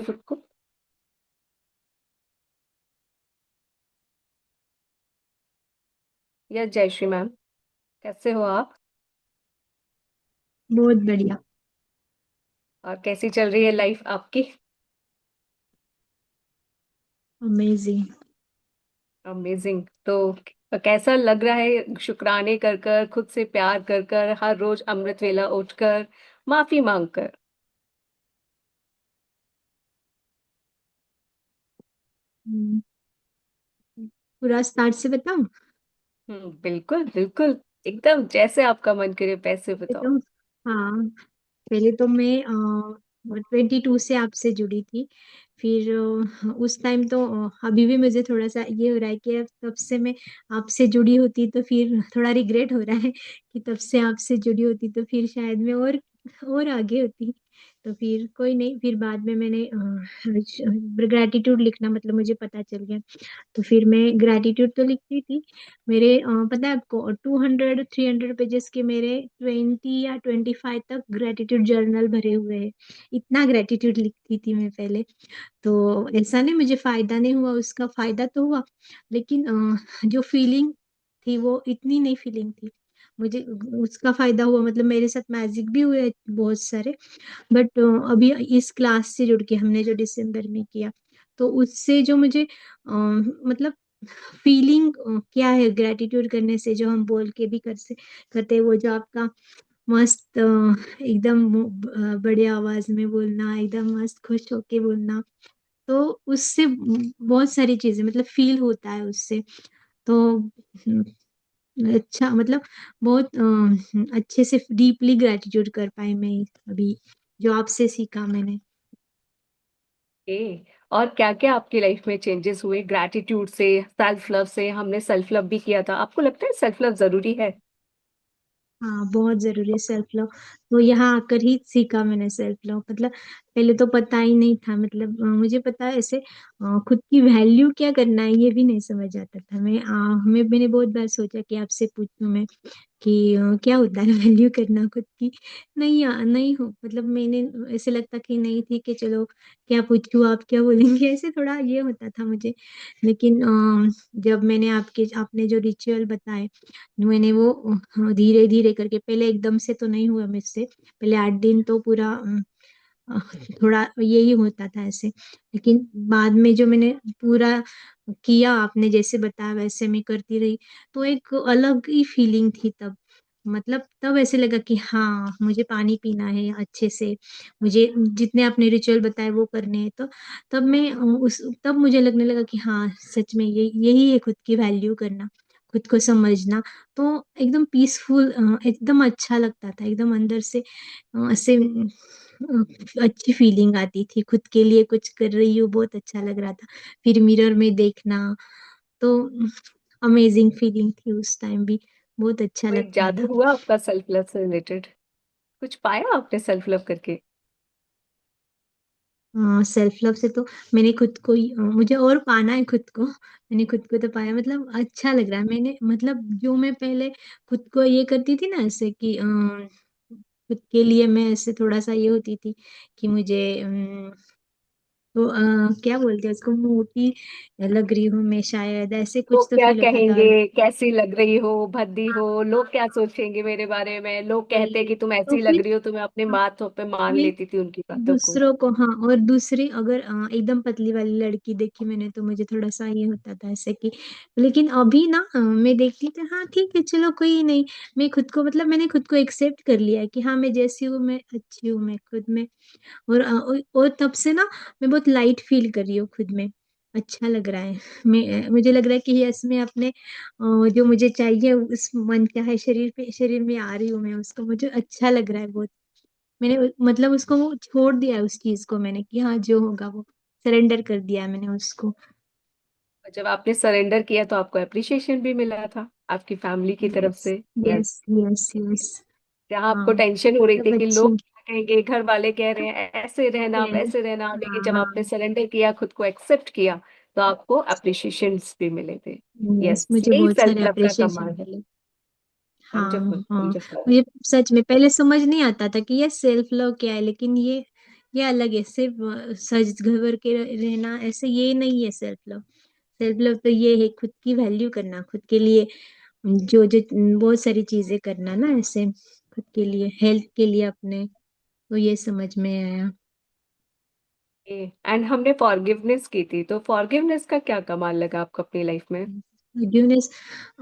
खुद को। या जयश्री मैम, कैसे हो आप? बहुत बढ़िया। और कैसी चल रही है लाइफ आपकी? अमेजिंग। अमेजिंग। तो कैसा लग रहा है शुक्राने कर कर, खुद से प्यार कर कर, हर रोज अमृत वेला उठकर, माफी मांग कर? पूरा स्टार्ट से बताऊं? बिल्कुल बिल्कुल, एकदम जैसे आपका मन करे पैसे ये बताओ। तो हाँ, पहले तो मैं 22 से आपसे जुड़ी थी। फिर उस टाइम तो अभी भी मुझे थोड़ा सा ये हो रहा है कि अब तब से मैं आपसे जुड़ी होती तो फिर थोड़ा रिग्रेट हो रहा है कि तब से आपसे जुड़ी होती तो फिर शायद मैं और आगे होती। तो फिर कोई नहीं, फिर बाद में मैंने ग्रेटिट्यूड लिखना मतलब मुझे पता चल गया। तो फिर मैं ग्रेटिट्यूड तो लिखती थी। मेरे पता है आपको 200-300 पेजेस के मेरे 20 या 25 तक ग्रेटिट्यूड जर्नल भरे हुए हैं। इतना ग्रेटिट्यूड लिखती थी मैं पहले। तो ऐसा नहीं मुझे फायदा नहीं हुआ, उसका फायदा तो हुआ, लेकिन जो फीलिंग थी वो इतनी नहीं फीलिंग थी मुझे। उसका फायदा हुआ मतलब मेरे साथ मैजिक भी हुए बहुत सारे। बट अभी इस क्लास से जुड़ के हमने जो दिसंबर में किया, तो उससे जो मुझे मतलब फीलिंग क्या है ग्रेटिट्यूड करने से, जो हम बोल के भी करते हैं, वो जो आपका मस्त एकदम बड़े आवाज में बोलना, एकदम मस्त खुश होके बोलना, तो उससे बहुत सारी चीजें मतलब फील होता है उससे। तो अच्छा मतलब बहुत अच्छे से डीपली ग्रेटिट्यूड कर पाई मैं अभी, जो आपसे सीखा मैंने। ए, और क्या क्या आपकी लाइफ में चेंजेस हुए ग्रैटिट्यूड से, सेल्फ लव से? हमने सेल्फ लव भी किया था, आपको लगता है सेल्फ लव जरूरी है? हाँ, बहुत जरूरी है सेल्फ लव। तो यहाँ आकर ही सीखा मैंने सेल्फ लव मतलब। पहले तो पता ही नहीं था मतलब मुझे पता है ऐसे खुद की वैल्यू क्या करना है ये भी नहीं समझ आता था। मैंने बहुत बार सोचा कि आपसे पूछूं मैं कि क्या होता है वैल्यू करना खुद की। नहीं नहीं हो मतलब मैंने ऐसे लगता कि नहीं ठीक है चलो, क्या पूछूं आप क्या बोलेंगे, ऐसे थोड़ा ये होता था मुझे। लेकिन जब मैंने आपने जो रिचुअल बताए, मैंने वो धीरे धीरे करके, पहले एकदम से तो नहीं हुआ मुझसे। पहले 8 दिन तो पूरा अ, थोड़ा यही होता था ऐसे। लेकिन बाद में जो मैंने पूरा किया, आपने जैसे बताया वैसे मैं करती रही, तो एक अलग ही फीलिंग थी तब। मतलब तब ऐसे लगा कि हाँ मुझे पानी पीना है अच्छे से, मुझे जितने आपने रिचुअल बताए वो करने हैं। तो तब मुझे लगने लगा कि हाँ सच में यही है खुद की वैल्यू करना, खुद को समझना। तो एकदम पीसफुल, एकदम अच्छा लगता था एकदम अंदर से। ऐसे अच्छी फीलिंग आती थी, खुद के लिए कुछ कर रही हूँ, बहुत अच्छा लग रहा था। फिर मिरर में देखना, तो अमेजिंग फीलिंग थी उस टाइम भी, बहुत अच्छा कोई लगता जादू था। हुआ आपका सेल्फ लव से रिलेटेड? कुछ पाया आपने सेल्फ लव करके? सेल्फ लव से तो मैंने खुद को ही मुझे और पाना है खुद को। मैंने खुद को तो पाया मतलब अच्छा लग रहा है। मैंने मतलब जो मैं पहले खुद को ये करती थी ना ऐसे कि खुद के लिए मैं ऐसे थोड़ा सा ये होती थी कि मुझे तो क्या बोलते हैं उसको, मोटी लग रही हूँ मैं शायद, ऐसे कुछ लोग तो क्या फील होता था। कहेंगे, कैसी लग रही हो, भद्दी हो, लोग क्या सोचेंगे मेरे बारे में? लोग कहते हैं वही कि तुम तो ऐसी लग फिर रही हो, तो मैं अपने माथों पे मान मैं लेती थी उनकी बातों को। दूसरों को, हाँ, और दूसरी अगर एकदम पतली वाली लड़की देखी मैंने तो मुझे थोड़ा सा ये होता था ऐसे कि। लेकिन अभी ना मैं देखती थी हाँ ठीक है चलो कोई नहीं। मैं खुद को मतलब मैंने खुद को एक्सेप्ट कर लिया है कि हाँ मैं जैसी हूँ मैं अच्छी हूँ मैं खुद में। और तब से ना मैं बहुत लाइट फील कर रही हूँ खुद में। अच्छा लग रहा है। मुझे लग रहा है कि यस मैं अपने जो मुझे चाहिए उस मन चाहे शरीर में आ रही हूँ मैं उसको, मुझे अच्छा लग रहा है बहुत। मैंने मतलब उसको वो छोड़ दिया है उस चीज को मैंने कि हाँ जो होगा वो सरेंडर कर दिया है मैंने उसको। और जब आपने सरेंडर किया तो आपको अप्रिशिएशन भी मिला था आपकी फैमिली की तरफ यस से। Yes yes. Yes yes. जहाँ आपको हाँ, टेंशन हो रही सब थी कि अच्छी। लोग क्या कहेंगे, घर वाले कह रहे हैं ऐसे रहना हाँ वैसे रहना, लेकिन जब आपने हाँ। सरेंडर किया, खुद को एक्सेप्ट किया, तो आपको अप्रिशिएशन भी मिले थे। यस, यस, मुझे यही बहुत सेल्फ सारे लव का अप्रिशिएशन कमाल है। मिले। हाँ वंडरफुल हाँ। वंडरफुल। मुझे सच में पहले समझ नहीं आता था कि ये सेल्फ लव क्या है, लेकिन ये ये अलग है, सिर्फ सज घबर के रहना ऐसे ये नहीं है सेल्फ लव। सेल्फ लव तो ये है खुद की वैल्यू करना, खुद के लिए जो जो बहुत सारी चीजें करना ना ऐसे, खुद के लिए, हेल्थ के लिए अपने। तो ये समझ में आया। एंड हमने फॉरगिवनेस की थी, तो फॉरगिवनेस का क्या कमाल लगा आपको अपनी लाइफ में? फॉरगिवनेस,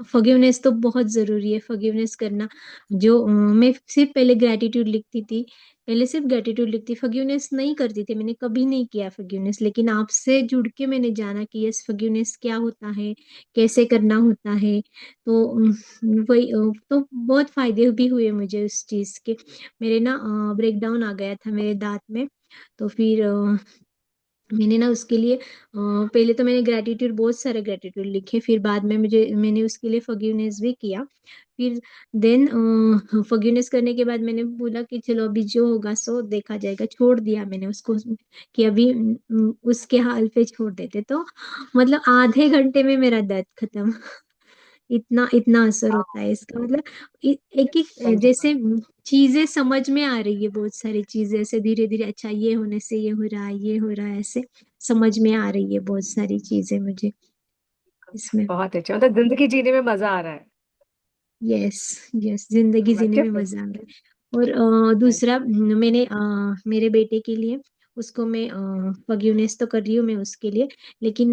फॉरगिवनेस तो बहुत जरूरी है, फॉरगिवनेस करना। जो मैं सिर्फ पहले ग्रेटिट्यूड लिखती थी, पहले सिर्फ ग्रेटिट्यूड लिखती, फॉरगिवनेस नहीं करती थी, मैंने कभी नहीं किया फॉरगिवनेस। लेकिन आपसे जुड़ के मैंने जाना कि यस फॉरगिवनेस क्या होता है, कैसे करना होता है। तो वही तो बहुत फायदे भी हुए मुझे उस चीज के। मेरे ना ब्रेकडाउन आ गया था मेरे दांत में। तो फिर मैंने ना उसके लिए पहले तो मैंने ग्रेटिट्यूड, बहुत सारे ग्रेटिट्यूड लिखे, फिर बाद में मुझे मैंने उसके लिए फॉरगिवनेस भी किया। फिर देन फॉरगिवनेस करने के बाद मैंने बोला कि चलो अभी जो होगा सो देखा जाएगा, छोड़ दिया मैंने उसको कि अभी उसके हाल पे छोड़ देते। तो मतलब आधे घंटे में मेरा दर्द खत्म। इतना इतना असर होता है इसका, मतलब एक एक थैंक जैसे चीजें समझ में आ रही है, बहुत सारी चीजें ऐसे धीरे धीरे, अच्छा ये होने से ये हो रहा है, ये हो रहा है, ऐसे समझ में आ रही है बहुत सारी चीजें मुझे इसमें। बहुत अच्छा, मतलब जिंदगी जीने में मजा आ रहा है। यस, यस, जिंदगी जीने अच्छे में फिर। मजा आ रहा है। और दूसरा मैंने मेरे बेटे के लिए, उसको मैं फॉरगिवनेस तो कर रही हूँ मैं उसके लिए। लेकिन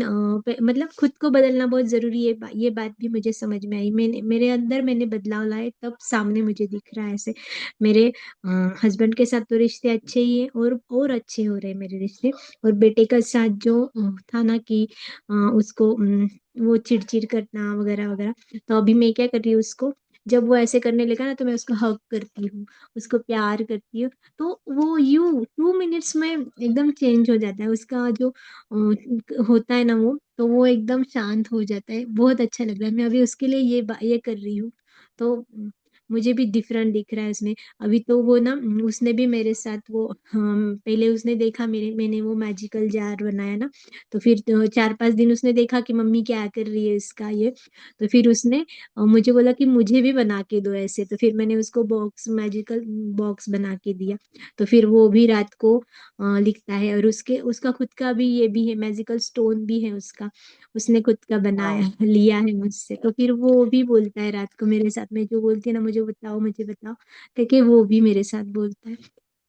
मतलब खुद को बदलना बहुत जरूरी है, ये बात भी मुझे समझ में आई। मैंने मेरे अंदर मैंने बदलाव लाए तब सामने मुझे दिख रहा है ऐसे। मेरे हस्बैंड के साथ तो रिश्ते अच्छे ही है, और अच्छे हो रहे हैं मेरे रिश्ते। और बेटे के साथ जो था ना कि उसको वो चिड़चिड़ करना वगैरह वगैरह, तो अभी मैं क्या कर रही हूँ उसको, जब वो ऐसे करने लगा ना तो मैं उसको हग करती हूँ, उसको प्यार करती हूँ। तो वो 2 मिनट्स में एकदम चेंज हो जाता है उसका जो होता है ना वो एकदम शांत हो जाता है, बहुत अच्छा लग रहा है। मैं अभी उसके लिए ये कर रही हूँ। तो मुझे भी डिफरेंट दिख रहा है उसमें। अभी तो वो ना उसने भी मेरे साथ वो, पहले उसने देखा मैंने वो मैजिकल जार बनाया ना। तो फिर 4-5 दिन उसने देखा कि मम्मी क्या कर रही है इसका ये। तो फिर उसने मुझे बोला कि मुझे भी बना के दो ऐसे। तो फिर मैंने उसको बॉक्स, मैजिकल बॉक्स बना के दिया। तो फिर वो भी रात को लिखता है। और उसका खुद का भी ये भी है, मैजिकल स्टोन भी है उसका, उसने खुद का वाह। बनाया लिया है मुझसे। तो फिर वो भी बोलता है रात को मेरे साथ, में जो बोलती है ना मुझे बताओ मुझे बताओ, करके वो भी मेरे साथ बोलता है।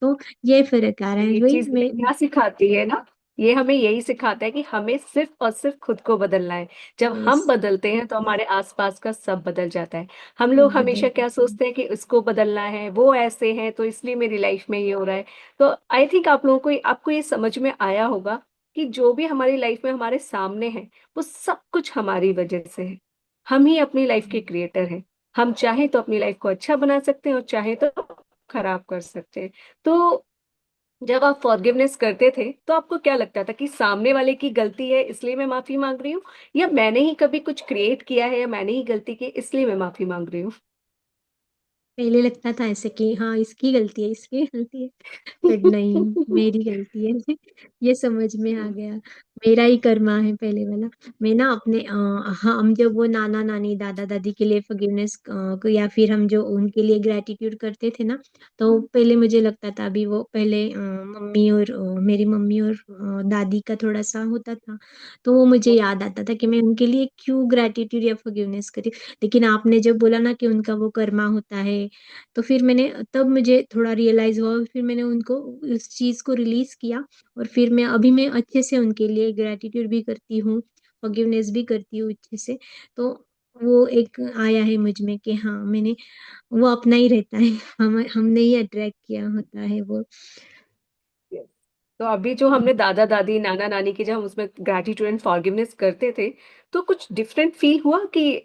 तो ये फर्क आ रहा है ये वही चीज हमें मैं। क्या सिखाती है ना, ये हमें यही सिखाता है कि हमें सिर्फ और सिर्फ खुद को बदलना है। जब यस, हम बदलते हैं तो हमारे आसपास का सब बदल जाता है। हम लोग सब बदल हमेशा क्या जाता है। सोचते हैं कि उसको बदलना है, वो ऐसे हैं तो इसलिए मेरी लाइफ में ये हो रहा है। तो आई थिंक आप लोगों को, आपको ये समझ में आया होगा कि जो भी हमारी लाइफ में हमारे सामने है, वो सब कुछ हमारी वजह से है। हम ही अपनी लाइफ के क्रिएटर हैं। हम चाहे तो अपनी लाइफ को अच्छा बना सकते हैं और चाहे तो खराब कर सकते हैं। तो जब आप फॉरगिवनेस करते थे तो आपको क्या लगता था कि सामने वाले की गलती है इसलिए मैं माफी मांग रही हूँ, या मैंने ही कभी कुछ क्रिएट किया है, या मैंने ही गलती की इसलिए मैं माफी मांग रही हूँ? पहले लगता था ऐसे कि हाँ इसकी गलती है, इसकी गलती है, पर नहीं, मेरी गलती है। ये समझ में आ गया, मेरा ही कर्मा है पहले वाला। मैं ना अपने हाँ, हम जब वो नाना नानी दादा दादी के लिए फॉरगिवनेस को, या फिर हम जो उनके लिए ग्रेटिट्यूड करते थे ना, तो पहले मुझे लगता था, अभी वो पहले मम्मी और मेरी मम्मी और दादी का थोड़ा सा होता था। तो वो मुझे याद आता था कि मैं उनके लिए क्यों ग्रेटिट्यूड या फॉरगिवनेस करी। लेकिन आपने जब बोला ना कि उनका वो कर्मा होता है, तो फिर मैंने, तब मुझे थोड़ा रियलाइज हुआ, फिर मैंने उनको उस चीज को रिलीज किया। और फिर मैं अच्छे से उनके लिए ग्रेटिट्यूड भी करती हूँ, फॉरगिवनेस भी करती हूँ अच्छे से। तो वो एक आया है मुझ में कि हाँ मैंने, वो अपना ही रहता है। हमने ही अट्रैक्ट किया होता है वो। Yes. तो अभी जो हमने दादा दादी नाना नानी की, जब हम उसमें ग्रैटिट्यूड एंड फॉरगिवनेस करते थे, तो कुछ डिफरेंट फील हुआ कि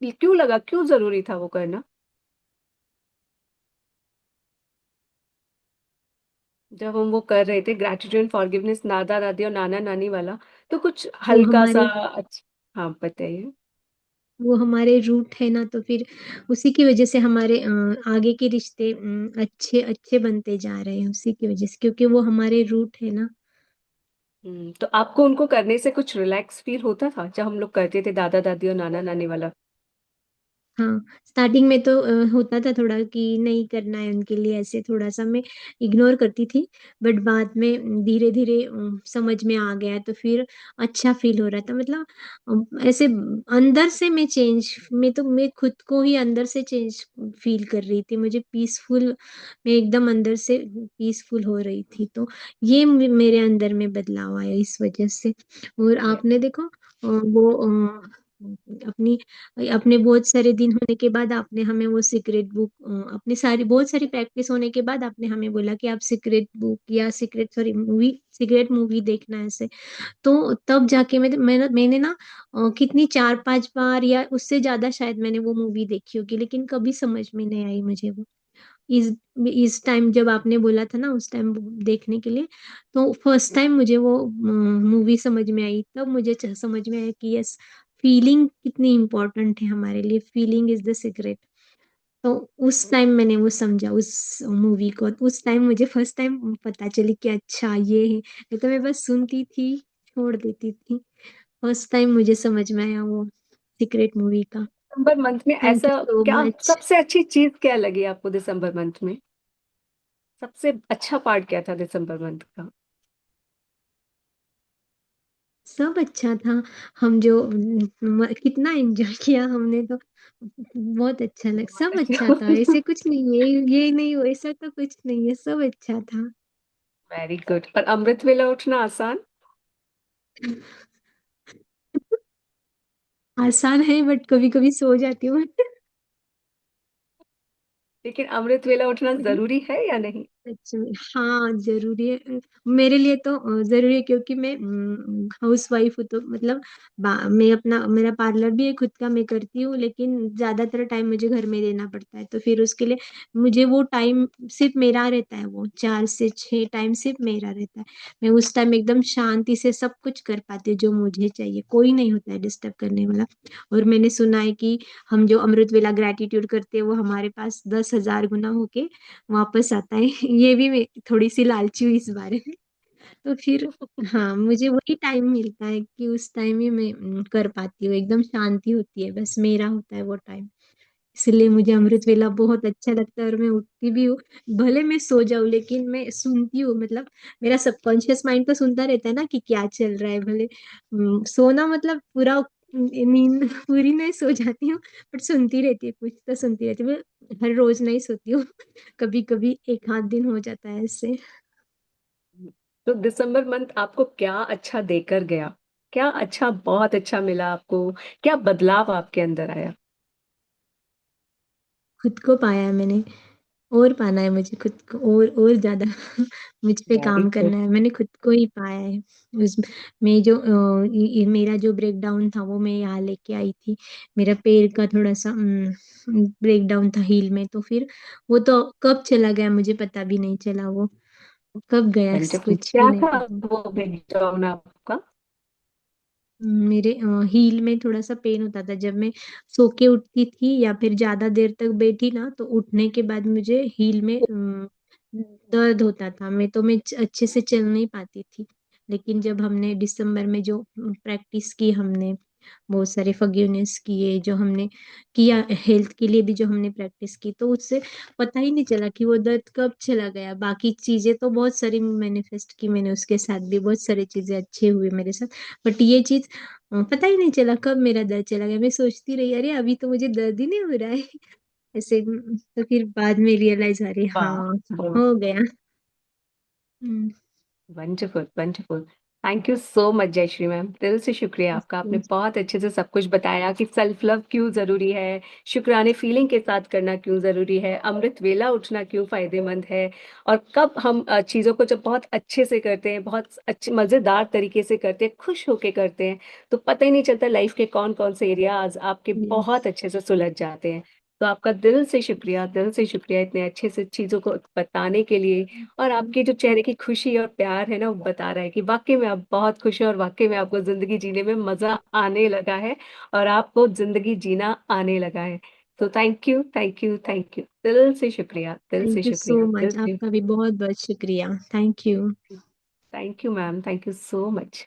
क्यों लगा, क्यों जरूरी था वो करना? जब हम वो कर रहे थे ग्रैटिट्यूड एंड फॉरगिवनेस दादा दादी और नाना नानी वाला, तो कुछ वो हल्का सा हमारे अच्छा, हाँ बताइए। वो हमारे रूट है ना, तो फिर उसी की वजह से हमारे आगे के रिश्ते अच्छे अच्छे बनते जा रहे हैं, उसी की वजह से, क्योंकि वो हमारे रूट है ना। तो आपको उनको करने से कुछ रिलैक्स फील होता था जब हम लोग करते थे दादा दादी और नाना नानी वाला? हाँ, स्टार्टिंग में तो होता था थोड़ा कि नहीं करना है उनके लिए, ऐसे थोड़ा सा मैं इग्नोर करती थी। बट बाद में धीरे धीरे समझ में आ गया, तो फिर अच्छा फील हो रहा था। मतलब ऐसे अंदर से मैं चेंज, मैं खुद को ही अंदर से चेंज फील कर रही थी। मुझे पीसफुल, मैं एकदम अंदर से पीसफुल हो रही थी। तो ये मेरे अंदर में बदलाव आया इस वजह से। और आपने देखो वो अपनी अपने बहुत सारे दिन होने के बाद आपने हमें वो सीक्रेट बुक, अपनी सारी बहुत सारी प्रैक्टिस होने के बाद आपने हमें बोला कि आप सीक्रेट बुक या सीक्रेट मूवी देखना है ऐसे। तो तब जाके मैंने ना कितनी 4-5 बार या उससे ज्यादा शायद मैंने वो मूवी देखी होगी, लेकिन कभी समझ में नहीं आई मुझे वो। इस इस टाइम जब आपने बोला था ना उस टाइम देखने के लिए, तो फर्स्ट टाइम मुझे वो मूवी समझ में आई। तब मुझे समझ में आया कि यस, फीलिंग कितनी इम्पोर्टेंट है हमारे लिए, फीलिंग इज द सीक्रेट। तो उस टाइम मैंने वो समझा उस मूवी को, उस टाइम मुझे फर्स्ट टाइम पता चली कि अच्छा ये है। नहीं तो मैं बस सुनती थी, छोड़ देती थी। फर्स्ट टाइम मुझे समझ में आया वो सीक्रेट मूवी का। दिसंबर मंथ में थैंक यू ऐसा सो क्या, मच। सबसे अच्छी चीज क्या लगी आपको दिसंबर मंथ में? सबसे अच्छा पार्ट क्या था दिसंबर मंथ का? सब अच्छा था। हम जो कितना एंजॉय किया हमने तो, बहुत अच्छा लग, बहुत सब अच्छा था। अच्छा। ऐसे कुछ नहीं है, ये नहीं हो ऐसा तो कुछ नहीं है, सब अच्छा था। Very good. और अमृत वेला उठना आसान? आसान है, बट कभी कभी सो जाती हूँ। लेकिन अमृत वेला उठना जरूरी है या नहीं? सच में हाँ, जरूरी है मेरे लिए तो। जरूरी है क्योंकि मैं हाउस वाइफ हूँ, तो मतलब मैं अपना, मेरा पार्लर भी है खुद का, मैं करती हूँ, लेकिन ज्यादातर टाइम मुझे घर में देना पड़ता है। तो फिर उसके लिए मुझे वो टाइम सिर्फ मेरा रहता है, वो 4 से 6 टाइम सिर्फ मेरा रहता है। मैं उस टाइम एकदम शांति से सब कुछ कर पाती हूँ जो मुझे चाहिए, कोई नहीं होता है डिस्टर्ब करने वाला। और मैंने सुना है कि हम जो अमृत वेला ग्रेटिट्यूड करते हैं वो हमारे पास 10,000 गुना होके वापस आता है। ये भी मैं थोड़ी सी लालची हूँ इस बारे में। तो फिर हाँ, मुझे वही टाइम मिलता है कि उस टाइम ही मैं कर पाती हूँ, एकदम शांति होती है, बस मेरा होता है वो टाइम। इसलिए मुझे अमृत Yes. वेला बहुत अच्छा लगता है, और मैं उठती भी हूँ। भले मैं सो जाऊं, लेकिन मैं सुनती हूँ। मतलब मेरा सबकॉन्शियस माइंड तो सुनता रहता है ना कि क्या चल रहा है। भले सोना मतलब पूरा नींद पूरी नहीं सो जाती हूँ, बट सुनती रहती है, कुछ तो सुनती रहती हूँ। मैं हर रोज नहीं सोती हूँ। कभी कभी एक आध दिन हो जाता है ऐसे। तो दिसंबर मंथ आपको क्या अच्छा देकर गया? क्या अच्छा, बहुत अच्छा मिला आपको? क्या बदलाव आपके अंदर आया? खुद को पाया है मैंने, और पाना है मुझे खुद को, और ज्यादा। मुझ पे वेरी काम गुड। करना है, मैंने खुद को ही पाया है। उस में जो मेरा जो ब्रेक डाउन था वो मैं यहाँ लेके आई थी। मेरा पैर का थोड़ा सा ब्रेक डाउन था हील में, तो फिर वो तो कब चला गया मुझे पता भी नहीं चला, वो कब गया वंडरफुल। कुछ भी क्या नहीं था पता। वो ब्रेकडाउन आपका? मेरे हील में थोड़ा सा पेन होता था जब मैं सो के उठती थी, या फिर ज्यादा देर तक बैठी ना, तो उठने के बाद मुझे हील में दर्द होता था। मैं अच्छे से चल नहीं पाती थी। लेकिन जब हमने दिसंबर में जो प्रैक्टिस की, हमने बहुत सारे फॉरगिवनेस किए जो हमने किया, हेल्थ के लिए भी जो हमने प्रैक्टिस की, तो उससे पता ही नहीं चला कि वो दर्द कब चला गया। बाकी चीजें तो बहुत सारी मैनिफेस्ट की मैंने, उसके साथ भी बहुत सारी चीजें अच्छे हुए मेरे साथ। बट ये चीज पता ही नहीं चला कब मेरा दर्द चला गया। मैं सोचती रही अरे अभी तो मुझे दर्द ही नहीं हो रहा है। ऐसे तो फिर बाद में रियलाइज, अरे वाह। हाँ, हो गया। हम्म। Wonderful, wonderful. Thank you so much Jayashree ma'am, दिल से शुक्रिया आपका। आपने बहुत अच्छे से सब कुछ बताया कि सेल्फ लव क्यों जरूरी है, शुक्राने फीलिंग के साथ करना क्यों जरूरी है, अमृत वेला उठना क्यों फायदेमंद है, और कब हम चीजों को जब बहुत अच्छे से करते हैं, बहुत अच्छे मजेदार तरीके से करते हैं, खुश होके करते हैं, तो पता ही नहीं चलता लाइफ के कौन कौन से एरियाज आपके यस। बहुत अच्छे से सुलझ जाते हैं। तो आपका दिल से शुक्रिया, दिल से शुक्रिया इतने अच्छे से चीजों को बताने के लिए। और आपके जो चेहरे की खुशी और प्यार है ना, वो बता रहा है कि वाकई में आप बहुत खुश हैं, और वाकई में आपको जिंदगी जीने में मजा आने लगा है, और आपको जिंदगी जीना आने लगा है। तो thank you, thank you, thank you, दिल से शुक्रिया, दिल से थैंक यू सो शुक्रिया, दिल मच, से। आपका भी बहुत बहुत शुक्रिया। Thank you. Thank you ma'am, thank you so much.